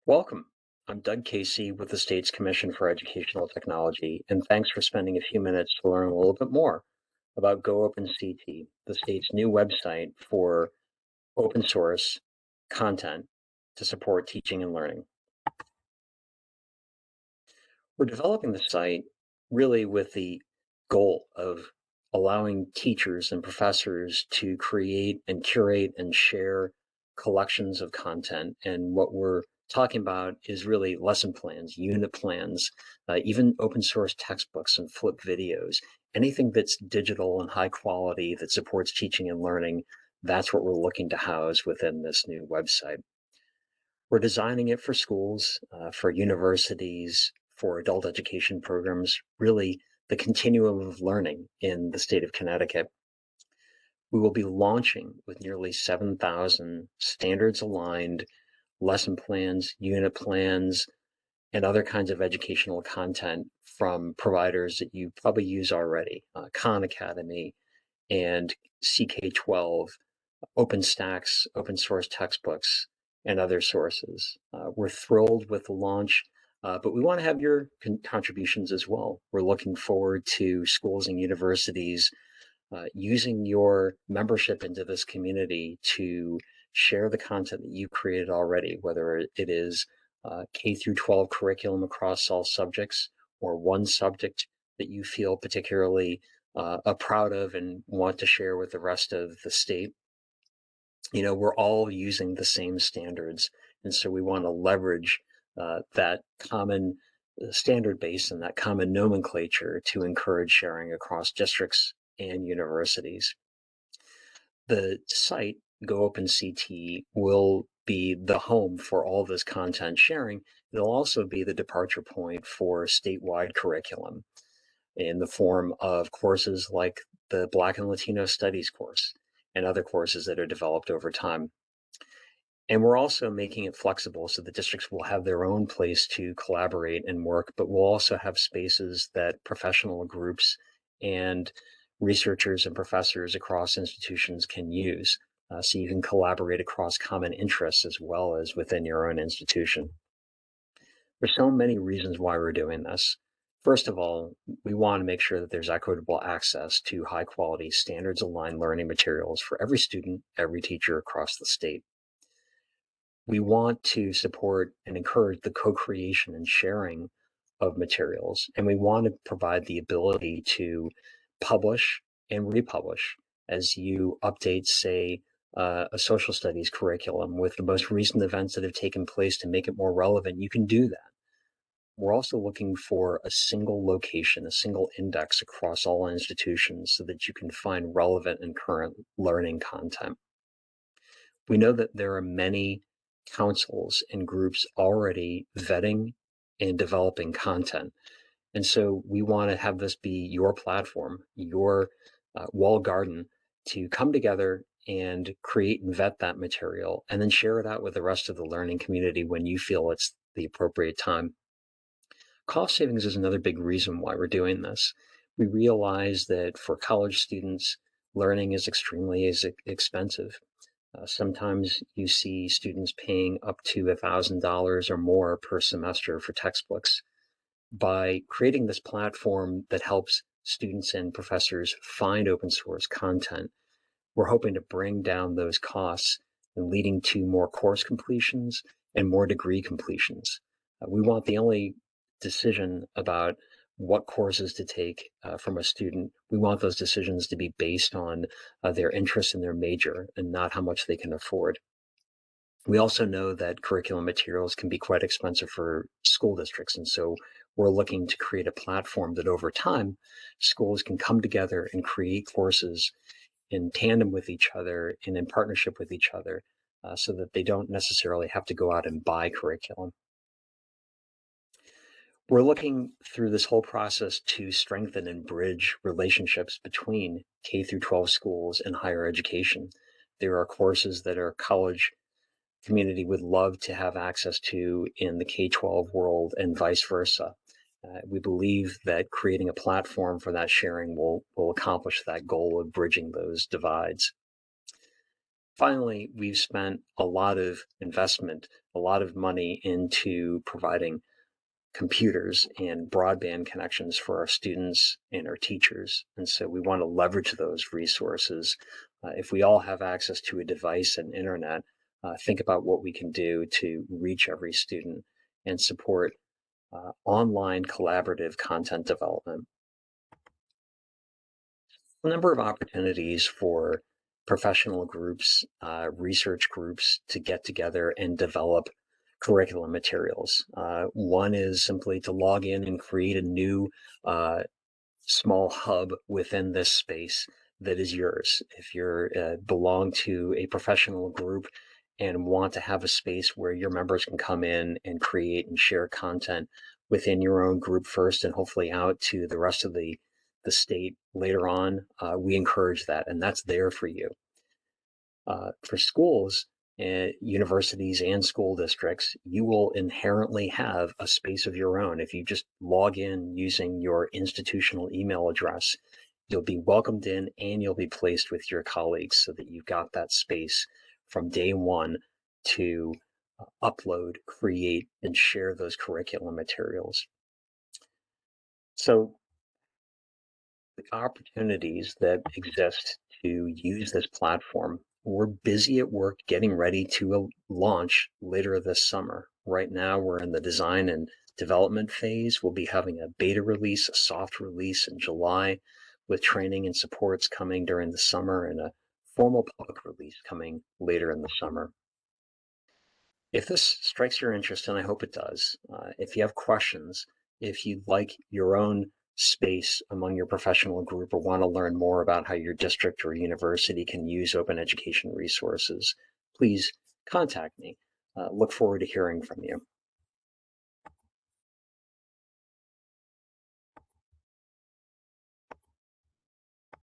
Welcome. I'm Doug Casey with the state's Commission for Educational Technology, and thanks for spending a few minutes to learn a little bit more about GoOpenCT, the state's new website for open source content to support teaching and learning. We're developing the site really with the goal of allowing teachers and professors to create and curate and share collections of content. And what we're talking about is really lesson plans, unit plans, even open source textbooks and flip videos, anything that's digital and high quality that supports teaching and learning. That's what we're looking to house within this new website. We're designing it for schools, for universities, for adult education programs, really the continuum of learning in the state of Connecticut. We will be launching with nearly 7,000 standards aligned lesson plans, unit plans, and other kinds of educational content from providers that you probably use already, Khan Academy and CK12, OpenStax, open source textbooks, and other sources. We're thrilled with the launch, but we want to have your contributions as well. We're looking forward to schools and universities using your membership into this community to share the content that you created already, whether it is K through 12 curriculum across all subjects or one subject that you feel particularly proud of and want to share with the rest of the state. You know, we're all using the same standards, and so we want to leverage that common standard base and that common nomenclature to encourage sharing across districts and universities. The site, GoOpenCT, will be the home for all this content sharing. It'll also be the departure point for statewide curriculum in the form of courses like the Black and Latino Studies course and other courses that are developed over time. And we're also making it flexible so the districts will have their own place to collaborate and work, but we'll also have spaces that professional groups and researchers and professors across institutions can use. So you can collaborate across common interests as well as within your own institution. There's so many reasons why we're doing this. First of all, we want to make sure that there's equitable access to high quality standards aligned learning materials for every student, every teacher across the state. We want to support and encourage the co-creation and sharing of materials, and we want to provide the ability to publish and republish as you update, say, a social studies curriculum with the most recent events that have taken place to make it more relevant. You can do that. We're also looking for a single location, a single index across all institutions so that you can find relevant and current learning content. We know that there are many councils and groups already vetting and developing content. And so we want to have this be your platform, your walled garden to come together and create and vet that material and then share it out with the rest of the learning community when you feel it's the appropriate time. Cost savings is another big reason why we're doing this. We realize that for college students, learning is extremely expensive. Sometimes you see students paying up to $1,000 or more per semester for textbooks. By creating this platform that helps students and professors find open source content, we're hoping to bring down those costs and leading to more course completions and more degree completions. We want the only decision about what courses to take from a student. We want those decisions to be based on their interest in their major and not how much they can afford. We also know that curriculum materials can be quite expensive for school districts, and so we're looking to create a platform that over time, schools can come together and create courses in tandem with each other and in partnership with each other so that they don't necessarily have to go out and buy curriculum. We're looking through this whole process to strengthen and bridge relationships between K through 12 schools and higher education. There are courses that our college community would love to have access to in the K-12 world and vice versa. We believe that creating a platform for that sharing will accomplish that goal of bridging those divides. Finally, we've spent a lot of investment, a lot of money into providing computers and broadband connections for our students and our teachers. And so we want to leverage those resources. If we all have access to a device and internet, think about what we can do to reach every student and support online collaborative content development. A number of opportunities for professional groups, research groups to get together and develop curriculum materials. One is simply to log in and create a new small hub within this space that is yours. If you belong to a professional group and want to have a space where your members can come in and create and share content within your own group first and hopefully out to the rest of the state later on, we encourage that, and that's there for you. For schools, universities, and school districts, you will inherently have a space of your own. If you just log in using your institutional email address, you'll be welcomed in and you'll be placed with your colleagues so that you've got that space from day one to upload, create, and share those curriculum materials. So the opportunities that exist to use this platform. We're busy at work getting ready to launch later this summer. Right now, we're in the design and development phase. We'll be having a beta release, a soft release in July, with training and supports coming during the summer, and a formal public release coming later in the summer. If this strikes your interest, and I hope it does, if you have questions, if you'd like your own space among your professional group or want to learn more about how your district or university can use open education resources, please contact me. Look forward to hearing from you.